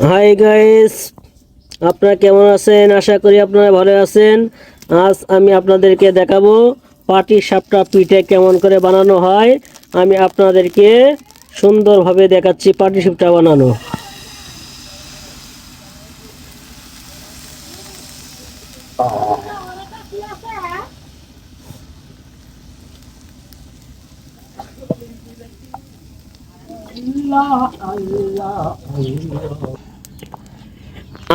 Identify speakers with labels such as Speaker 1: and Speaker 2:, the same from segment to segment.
Speaker 1: Hi guys, আপনারা কেমন আছেন? আশা করি আপনারা ভালো আছেন। আজ আমি আপনাদেরকে দেখাবো পাটি সাপটা পিঠে কেমন করে বানানো হয়। আমি আপনাদেরকে সুন্দরভাবে দেখাচ্ছি পাটি সাপটা বানানো।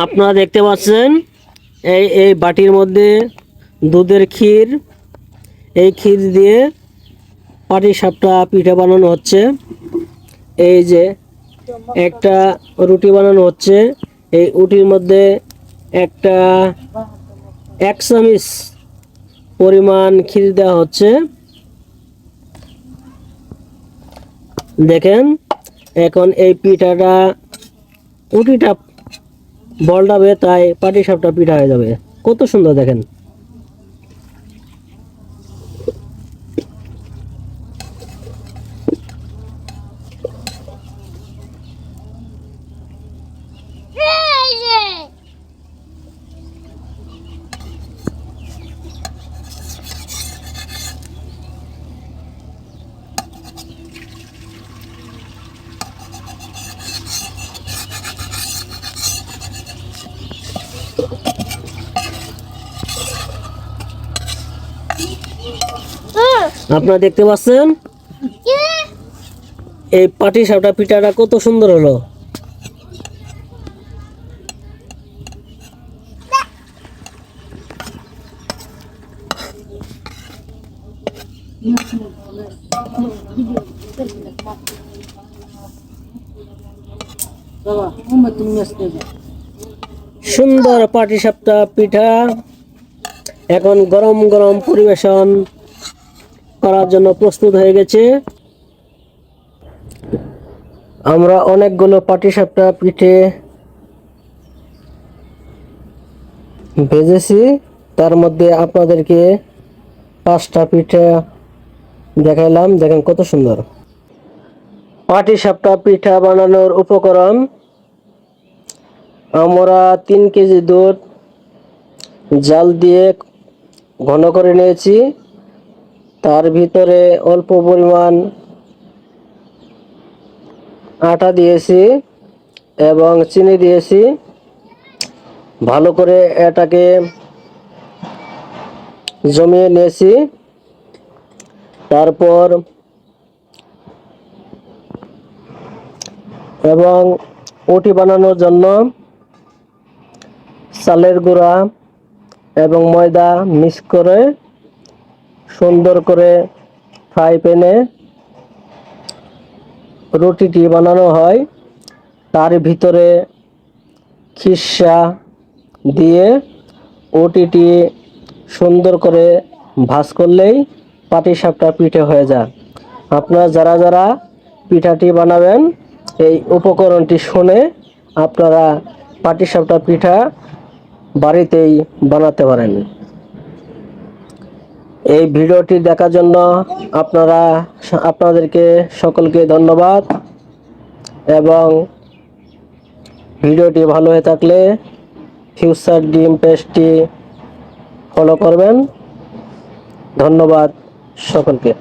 Speaker 1: আপনারা দেখতে পাচ্ছেন এই এই বাটির মধ্যে দুধের ক্ষীর, এই ক্ষীর দিয়ে পাটি সাপটা পিঠা বানানো হচ্ছে। এই যে একটা রুটি বানানো হচ্ছে, এই রুটির মধ্যে একটা 1 চামচ পরিমাণ ক্ষীর দেওয়া হচ্ছে। দেখেন এখন এই পিঠাটা রুটিটা বলটাবে, তাই পাটি সাপটা পিঠা হয়ে যাবে। কত সুন্দর দেখেন। আপনারা দেখতে পাচ্ছেন এই পাটি সাপটা পিঠাটা কত সুন্দর হলো। সুন্দর পাটি সাপটা পিঠা এখন গরম গরম পরিবেশন করার জন্য প্রস্তুত হয়ে গেছে। আমরা অনেকগুলো পাটি সাপটা পিঠে ভেজেছি, তার মধ্যে আপনাদেরকে 5টা পিঠা দেখাইলাম। দেখেন কত সুন্দর। পাটি সাপটা পিঠা বানানোর উপকরণ: আমরা 3 কেজি দুধ জাল দিয়ে ঘন করে নিয়েছি, তার ভিতরে অল্প পরিমাণ আটা দিয়েছি এবং চিনি দিয়েছি। ভালো করে এটাকে জমিয়ে নিয়েছি। তারপর এবং রুটি বানানোর জন্য চালের গুঁড়া এবং ময়দা মিক্স করে সুন্দর করে ফ্রাই প্যানে রুটিটি বানানো হয়। তার ভিতরে খিসা দিয়ে রুটিটি সুন্দর করে ভাজ করলেই পাটি সাপটা পিঠে হয়ে যায়। আপনারা যারা যারা পিঠাটি বানাবেন এই উপকরণটি শুনে আপনারা পাটি সাপটা পিঠা বাড়িতেই বানাতে পারেন। এই ভিডিওটি দেখার জন্য আপনাদেরকে সকলকে ধন্যবাদ, এবং ভিডিওটি ভালো হয়ে থাকলে ফিউচার ড্রিম পেজটি ফলো করবেন। ধন্যবাদ সকলকে।